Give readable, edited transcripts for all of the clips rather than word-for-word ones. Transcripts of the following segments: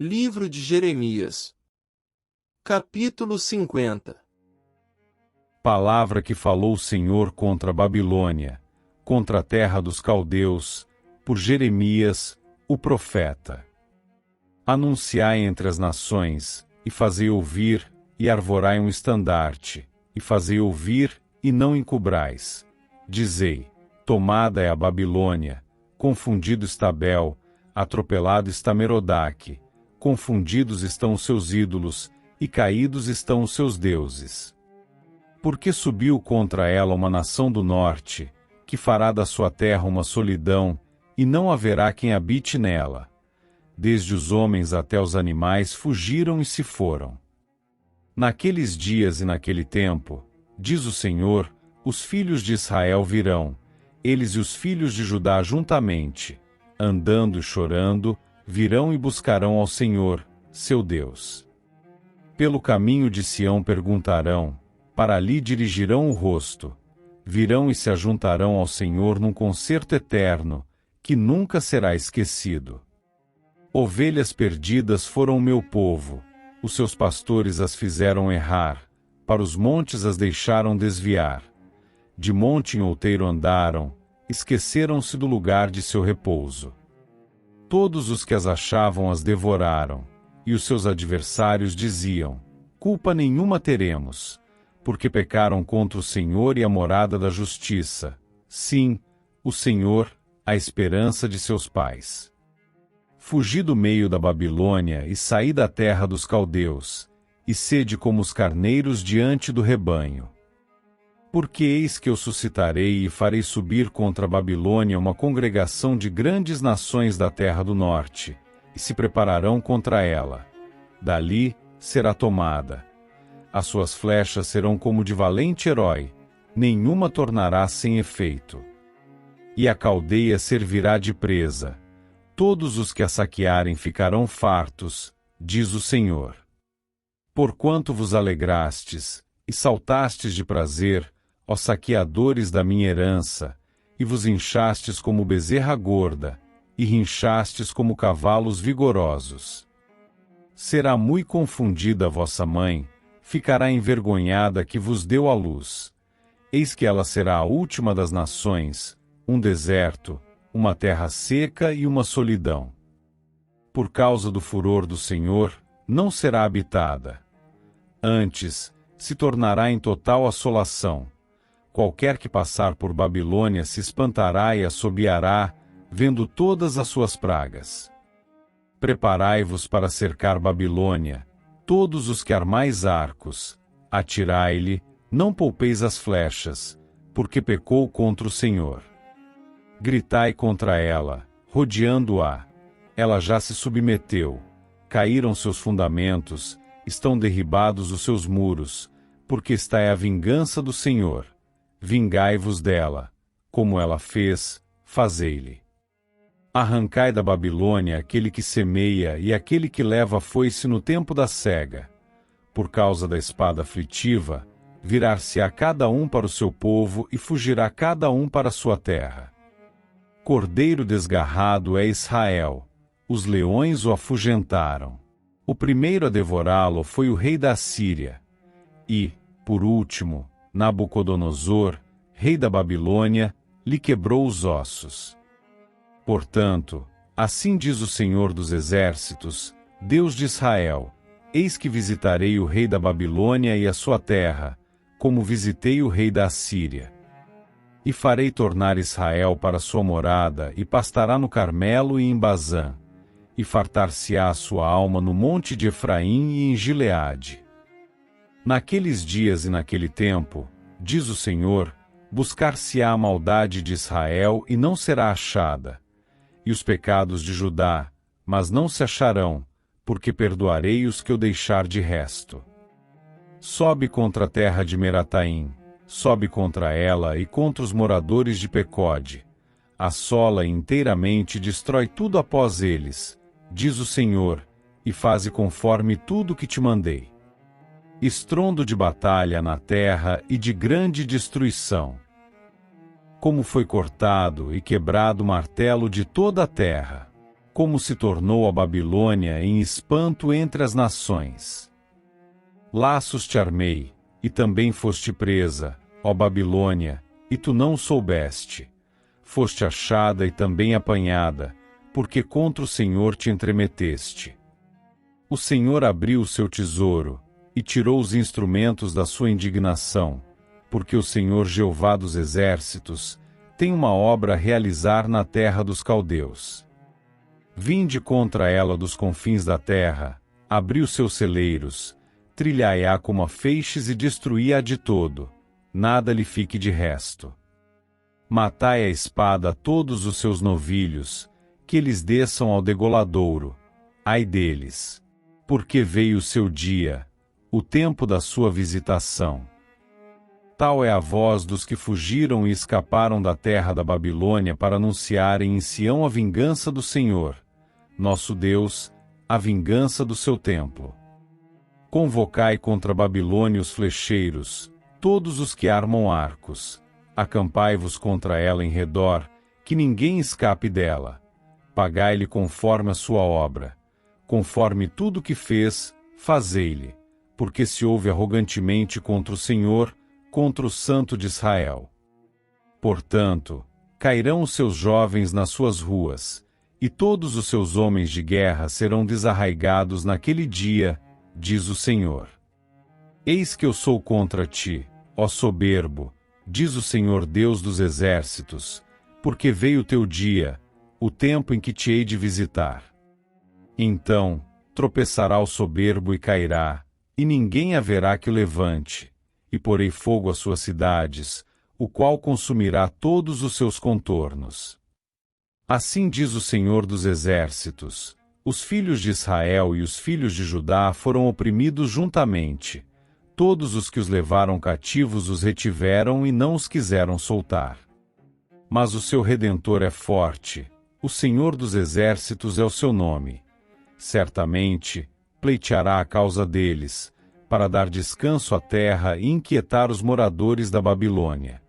Livro de Jeremias. Capítulo 50. Palavra que falou o Senhor contra a Babilônia, contra a terra dos caldeus, por Jeremias, o profeta. Anunciai entre as nações, e fazei ouvir, e arvorai um estandarte, e fazei ouvir, e não encubrais. Dizei: tomada é a Babilônia, confundido está Bel, atropelado está Merodach, confundidos estão os seus ídolos, e caídos estão os seus deuses. Porque subiu contra ela uma nação do norte, que fará da sua terra uma solidão, e não haverá quem habite nela. Desde os homens até os animais fugiram e se foram. Naqueles dias e naquele tempo, diz o Senhor, os filhos de Israel virão, eles e os filhos de Judá juntamente, andando e chorando, virão e buscarão ao Senhor, seu Deus. Pelo caminho de Sião perguntarão, para ali dirigirão o rosto, virão e se ajuntarão ao Senhor num concerto eterno, que nunca será esquecido. Ovelhas perdidas foram o meu povo, os seus pastores as fizeram errar, para os montes as deixaram desviar. De monte em outeiro andaram, esqueceram-se do lugar de seu repouso. Todos os que as achavam as devoraram, e os seus adversários diziam: culpa nenhuma teremos, porque pecaram contra o Senhor e a morada da justiça, sim, o Senhor, a esperança de seus pais. Fugi do meio da Babilônia e saí da terra dos caldeus, e sede como os carneiros diante do rebanho. Porque eis que eu suscitarei e farei subir contra a Babilônia uma congregação de grandes nações da terra do norte, e se prepararão contra ela. Dali será tomada. As suas flechas serão como de valente herói, nenhuma tornará sem efeito. E a caldeia servirá de presa. Todos os que a saquearem ficarão fartos, diz o Senhor. Porquanto vos alegrastes, e saltastes de prazer, ó saqueadores da minha herança, e vos inchastes como bezerra gorda, e rinchastes como cavalos vigorosos. Será mui confundida a vossa mãe, ficará envergonhada que vos deu à luz. Eis que ela será a última das nações, um deserto, uma terra seca e uma solidão. Por causa do furor do Senhor, não será habitada. Antes, se tornará em total assolação. Qualquer que passar por Babilônia se espantará e assobiará, vendo todas as suas pragas. Preparai-vos para cercar Babilônia, todos os que armais arcos, atirai-lhe, não poupeis as flechas, porque pecou contra o Senhor. Gritai contra ela, rodeando-a, ela já se submeteu, caíram seus fundamentos, estão derribados os seus muros, porque esta é a vingança do Senhor. Vingai-vos dela, como ela fez, fazei-lhe. Arrancai da Babilônia aquele que semeia e aquele que leva a foice no tempo da cega. Por causa da espada aflitiva, virar-se-á cada um para o seu povo e fugirá cada um para a sua terra. Cordeiro desgarrado é Israel, os leões o afugentaram. O primeiro a devorá-lo foi o rei da Assíria. E, por último, Nabucodonosor, rei da Babilônia, lhe quebrou os ossos. Portanto, assim diz o Senhor dos Exércitos, Deus de Israel: eis que visitarei o rei da Babilônia e a sua terra, como visitei o rei da Assíria. E farei tornar Israel para sua morada, e pastará no Carmelo e em Bazã, e fartar-se-á a sua alma no monte de Efraim e em Gileade. Naqueles dias e naquele tempo, diz o Senhor, buscar-se-á a maldade de Israel e não será achada, e os pecados de Judá, mas não se acharão, porque perdoarei os que eu deixar de resto. Sobe contra a terra de Merataim, sobe contra ela e contra os moradores de Pecode, assola inteiramente e destrói tudo após eles, diz o Senhor, e faze conforme tudo que te mandei. Estrondo de batalha na terra e de grande destruição. Como foi cortado e quebrado o martelo de toda a terra, como se tornou a Babilônia em espanto entre as nações. Laços te armei, e também foste presa, ó Babilônia, e tu não soubeste. Foste achada e também apanhada, porque contra o Senhor te entremeteste. O Senhor abriu o seu tesouro, e tirou os instrumentos da sua indignação, porque o Senhor Jeová dos exércitos tem uma obra a realizar na terra dos caldeus. Vinde contra ela dos confins da terra, abri os seus celeiros, trilhai-a como a feixes e destruí-a de todo, nada lhe fique de resto. Matai a espada a todos os seus novilhos, que eles desçam ao degoladouro, ai deles. Porque veio o seu dia, o tempo da sua visitação. Tal é a voz dos que fugiram e escaparam da terra da Babilônia para anunciarem em Sião a vingança do Senhor, nosso Deus, a vingança do seu templo. Convocai contra a Babilônia os flecheiros, todos os que armam arcos. Acampai-vos contra ela em redor, que ninguém escape dela. Pagai-lhe conforme a sua obra. Conforme tudo que fez, fazei-lhe, porque se ouve arrogantemente contra o Senhor, contra o Santo de Israel. Portanto, cairão os seus jovens nas suas ruas, e todos os seus homens de guerra serão desarraigados naquele dia, diz o Senhor. Eis que eu sou contra ti, ó soberbo, diz o Senhor Deus dos exércitos, porque veio o teu dia, o tempo em que te hei de visitar. Então, tropeçará o soberbo e cairá, e ninguém haverá que o levante, e porei fogo às suas cidades, o qual consumirá todos os seus contornos. Assim diz o Senhor dos exércitos, os filhos de Israel e os filhos de Judá foram oprimidos juntamente, todos os que os levaram cativos os retiveram e não os quiseram soltar. Mas o seu Redentor é forte, o Senhor dos exércitos é o seu nome. Certamente, pleiteará a causa deles, para dar descanso à terra e inquietar os moradores da Babilônia.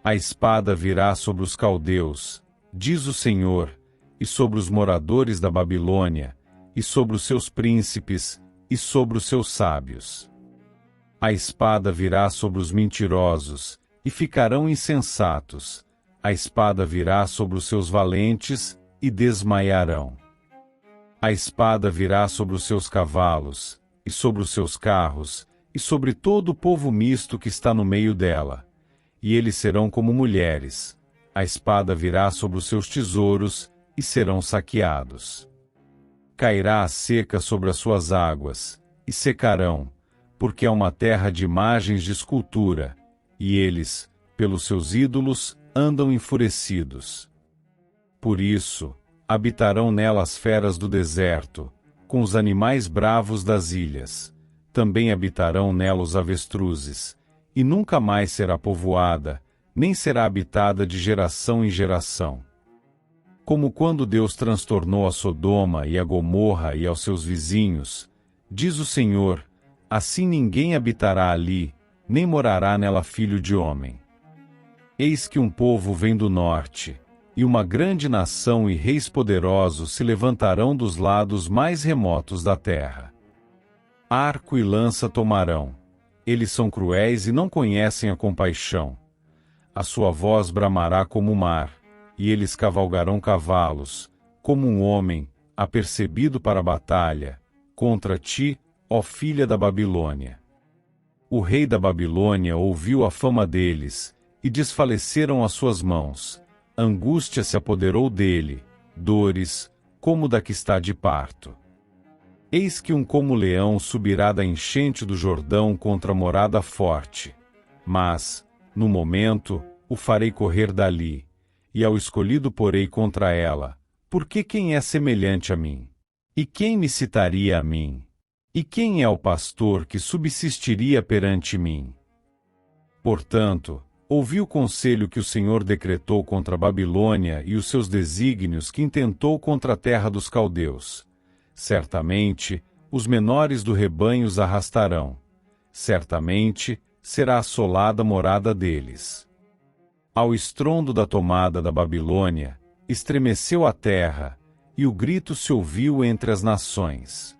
A espada virá sobre os caldeus, diz o Senhor, e sobre os moradores da Babilônia, e sobre os seus príncipes, e sobre os seus sábios. A espada virá sobre os mentirosos, e ficarão insensatos. A espada virá sobre os seus valentes, e desmaiarão. A espada virá sobre os seus cavalos, e sobre os seus carros, e sobre todo o povo misto que está no meio dela. E eles serão como mulheres. A espada virá sobre os seus tesouros, e serão saqueados. Cairá a seca sobre as suas águas, e secarão, porque é uma terra de imagens de escultura, e eles, pelos seus ídolos, andam enfurecidos. Por isso, habitarão nela as feras do deserto, com os animais bravos das ilhas. Também habitarão nela os avestruzes, e nunca mais será povoada, nem será habitada de geração em geração. Como quando Deus transtornou a Sodoma e a Gomorra e aos seus vizinhos, diz o Senhor, assim ninguém habitará ali, nem morará nela filho de homem. Eis que um povo vem do norte, e uma grande nação e reis poderosos se levantarão dos lados mais remotos da terra. Arco e lança tomarão. Eles são cruéis e não conhecem a compaixão. A sua voz bramará como o mar, e eles cavalgarão cavalos, como um homem, apercebido para a batalha, contra ti, ó filha da Babilônia. O rei da Babilônia ouviu a fama deles, e desfaleceram as suas mãos. Angústia se apoderou dele, dores, como da que está de parto. Eis que um como leão subirá da enchente do Jordão contra a morada forte. Mas, no momento, o farei correr dali, e ao escolhido porei contra ela, porque quem é semelhante a mim? E quem me citaria a mim? E quem é o pastor que subsistiria perante mim? Portanto, ouvi o conselho que o Senhor decretou contra a Babilônia e os seus desígnios que intentou contra a terra dos caldeus. Certamente, os menores do rebanho os arrastarão. Certamente, será assolada a morada deles. Ao estrondo da tomada da Babilônia, estremeceu a terra, e o grito se ouviu entre as nações.